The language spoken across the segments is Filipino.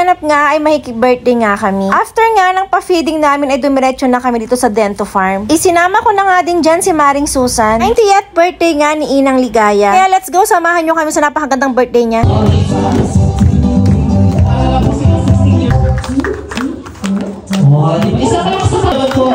naghahanap nga ay makiki-birthday nga kami. After nga ng pa-feeding namin ay dumiretso na kami dito sa Dento Farm. Isinama ko na nga din dyan si Maring Susan. 90th birthday nga ni Inang Ligaya. Kaya let's go, samahan nyo kami sa napakagandang birthday niya. Isa ka lang sa sagot ko.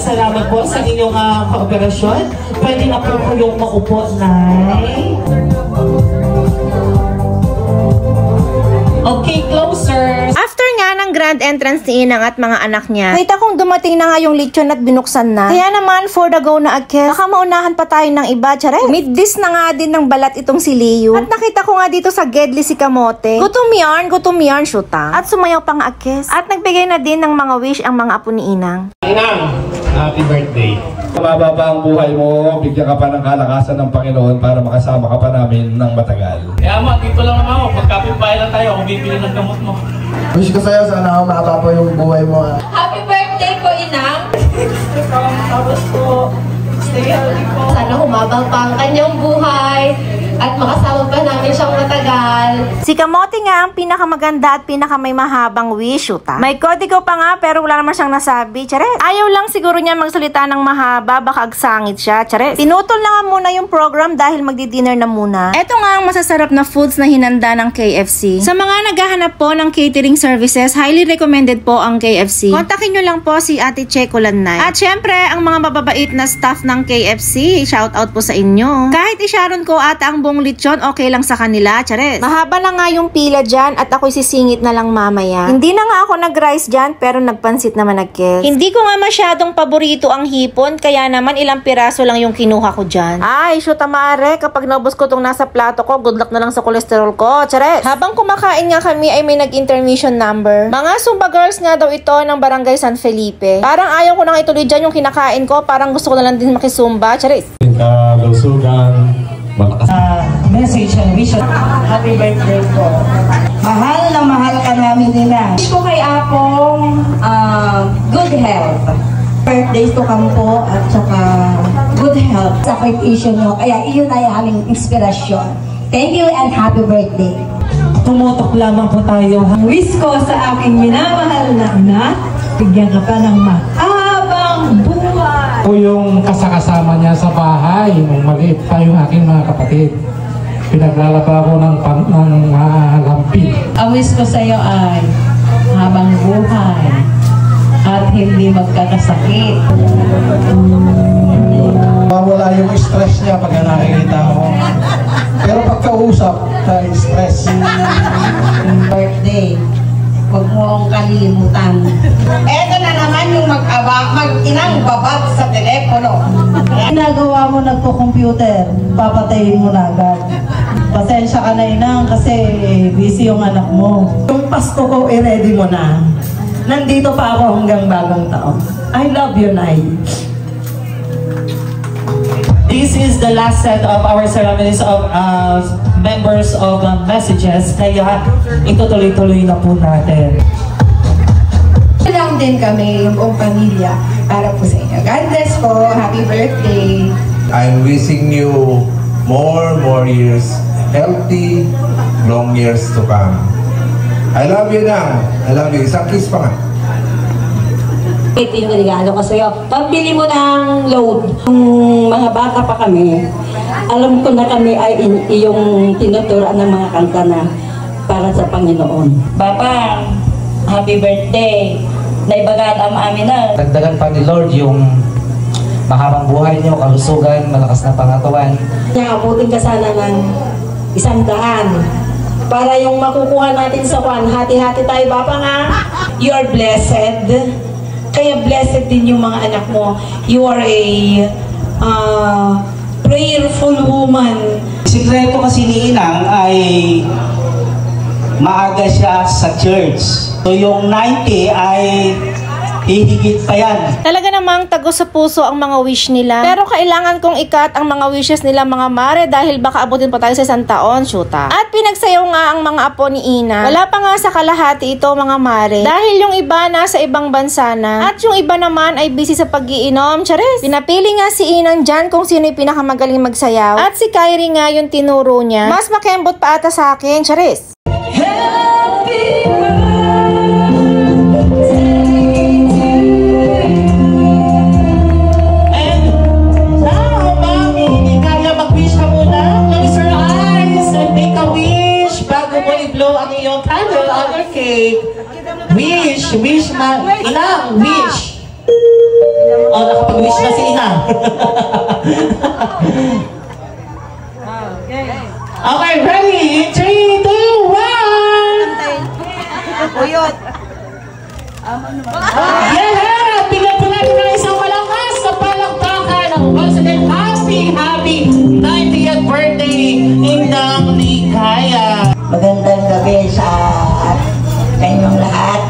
Salamat po sa inyong kooperasyon. Pwede na po yung maupo, Nay. Okay, closer. After nga ng grand entrance ni Inang at mga anak niya, kita kong dumating na nga yung lechon at binuksan na. Kaya naman, for the go na agkes. Baka maunahan pa tayo ng iba, charet. Mid-dish na nga din ng balat itong si Leo. At nakita ko nga dito sa Gedli si Kamote. Gutom yarn, shoota. At sumayaw pang agkes. At nagbigay na din ng mga wish ang mga apo ni Inang. Inang, happy birthday. Mababa ang buhay mo, bigyan ka pa ng kalakasan ng Panginoon para makasama ka pa namin ng matagal. Kaya mo, dito lang naman ako. Pagkapit-bahay lang tayo, ako bibili ng gamot mo. Wish ko sa'yo, sana umaba po yung buhay mo. Happy birthday po, Inang! Tapos po, stay healthy po. Sana humabang pa ang kanyang buhay at makasama pa namin siyang matagal. Si Kamote nga ang pinakamaganda at pinakamay mahabang wish, shoota. May kodigo pa nga pero wala naman siyang nasabi, charet. Ayaw lang siguro niya magsalita ng mahaba, baka agsangit siya, charet. Tinutol na nga muna yung program dahil magdi-dinner na muna. Eto nga ang masasarap na foods na hinanda ng KFC. Sa mga naghahanap po ng catering services, highly recommended po ang KFC. Kontakin nyo lang po si Ate Che Kulanay. At syempre, ang mga mababait na staff ng KFC, shout out po sa inyo. Kahit isharon ko ata ang buong lechon, okay lang sa kanila, charet. Mahaba na nga yung pila dyan at ako'y sisingit na lang mamaya. Hindi na nga ako nag-rice dyan pero nagpansit naman nag-kes. Hindi ko nga masyadong paborito ang hipon kaya naman ilang piraso lang yung kinuha ko dyan. Ay, shoot amare, kapag naubos ko tong nasa plato ko, good luck na lang sa kolesterol ko, charet. Habang kumakain nga kami ay may nag-intermission number. Mga Zumba girls nga daw ito ng Barangay San Felipe. Parang ayaw ko nang ituloy dyan yung kinakain ko, parang gusto ko na lang din makisumba, charet. Kalusugan, malakas. Message and wish. Happy birthday po. Mahal na mahal ka namin nila. Wish ko kay Apong good health. Birthday to kampo at saka good health. Sakripisyo nyo. Kaya iyon ay aming inspirasyon. Thank you and happy birthday. Tumutok lamang po tayo. Wish ko sa aking minamahal na ina, bigyan ka pa ng mahabang buhay. Ako yung kasakasama niya sa bahay nung maliit pa yung aking mga kapatid. Pinaglalaba ko ng lampi. Ang wish ko sa iyo ay habang buhay at hindi magkakasakit. Mawala yung stress niya pag nakikita ko. Pero pagkausap, stress. Birthday, huwag mo akong kalilimutan. Eto na naman yung mag-inang babag sa telepono. Ginagawa mo nagko-computer, papatayin mo na agad. Pasensya ka na Inang kasi busy yung anak mo. Yung Pasko ko, i-ready mo na. Nandito pa ako hanggang bagong taon. I love you, Nay. This is the last set of our ceremonies of members of messages. Kaya itutuloy-tuloy na po natin. Lang din kami, yung buong pamilya, para po sa inyo. God bless po. Happy birthday. I'm wishing you more years, healthy, long years to come. I love you na. I love you. Isang kiss pa nga. Ito yung regalo ko sa'yo. Pambili mo ng load. Nung mga bata pa kami, alam ko na kami ay yung tinuturan ng mga kanta na para sa Panginoon. Papa, happy birthday. Naibagaan ang amin na. Dagdagan pa ni Lord yung mahabang buhay niyo, kalusugan, malakas na pangatawan. Abutin ka sana ng 100 para yung makukuha natin sa kwan. Hati-hati tayo, Papa nga. You are blessed. Kaya blessed din yung mga anak mo. You are a prayerful woman. Sikreto kasi ni Inang ay maaga siya sa church. So yung 90 ay hihigit pa yan. Talaga namang tago sa puso ang mga wish nila. Pero kailangan kong ikat ang mga wishes nila mga mare dahil baka abutin pa tayo sa 1 taon, shoota. At pinagsayaw nga ang mga apo ni Ina. Wala pa nga sa kalahati ito mga mare. Dahil yung iba nasa ibang bansa na. At yung iba naman ay busy sa pag-iinom, charis. Pinapili nga si Inang dyan kung sino yung pinakamagaling magsayaw. At si Kyrie nga yung tinuro niya. Mas makembot pa ata sa akin, charis. Wish na, Inang, wish. Oh, nakapag-wish na si Inang. Okay, ready? 3, 2, 1! Uyot. Yeah! Bigyan po natin ng isang malakas sa palakpakan. Once again, happy 90th birthday, Inang Ligaya. Magandang gabi sa inyong lahat.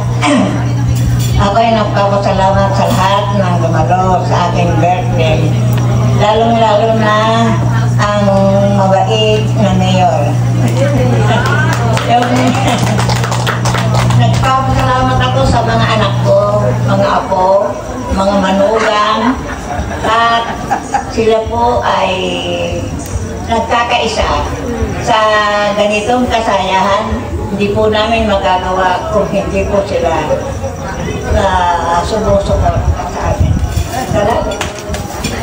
Ako ay nagpapasalamat sa lahat ng dumalo sa aking birthday. Lalong-lalo na ang mabait na mayor. Nagpapasalamat ako sa mga anak ko, mga apo, mga manugang, at sila po ay nagkakaisa sa ganitong kasayahan. Hindi po namin magagawa kung hindi po sila sumusuporta sa amin. Salamat.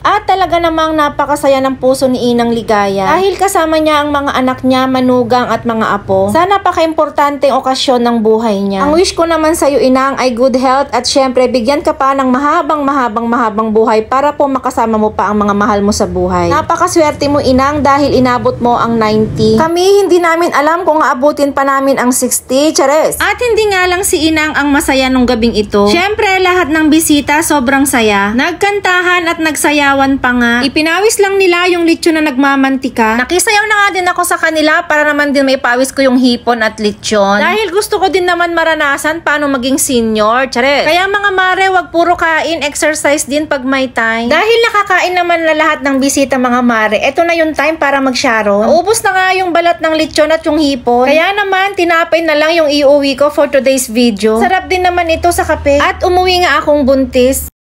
At talaga namang napakasaya ng puso ni Inang Ligaya dahil kasama niya ang mga anak niya, manugang at mga apo sa napaka-importanteng okasyon ng buhay niya. Ang wish ko naman sa iyo, Inang, ay good health at syempre bigyan ka pa ng mahabang buhay para po makasama mo pa ang mga mahal mo sa buhay. Napakaswerte mo, Inang, dahil inabot mo ang 90. Kami hindi namin alam kung aabutin pa namin ang 60, chares. At hindi nga lang si Inang ang masaya nung gabing ito. Syempre lahat ng bisita sobrang saya. Nagkantahan at nagsayawan pa nga. Ipinawis lang nila yung lechon na nagmamantika. Nakisayaw na nga din ako sa kanila para naman din may pawis ko yung hipon at lechon. Dahil gusto ko din naman maranasan paano maging senior. Charet. Kaya mga mare, wag puro kain, exercise din pag may time. Dahil nakakain naman na lahat ng bisita mga mare, eto na yung time para mag-sharon. Naubos na nga yung balat ng lechon at yung hipon. Kaya naman, tinapay na lang yung iuwi ko for today's video. Sarap din naman ito sa kape. At umuwi nga akong buntis.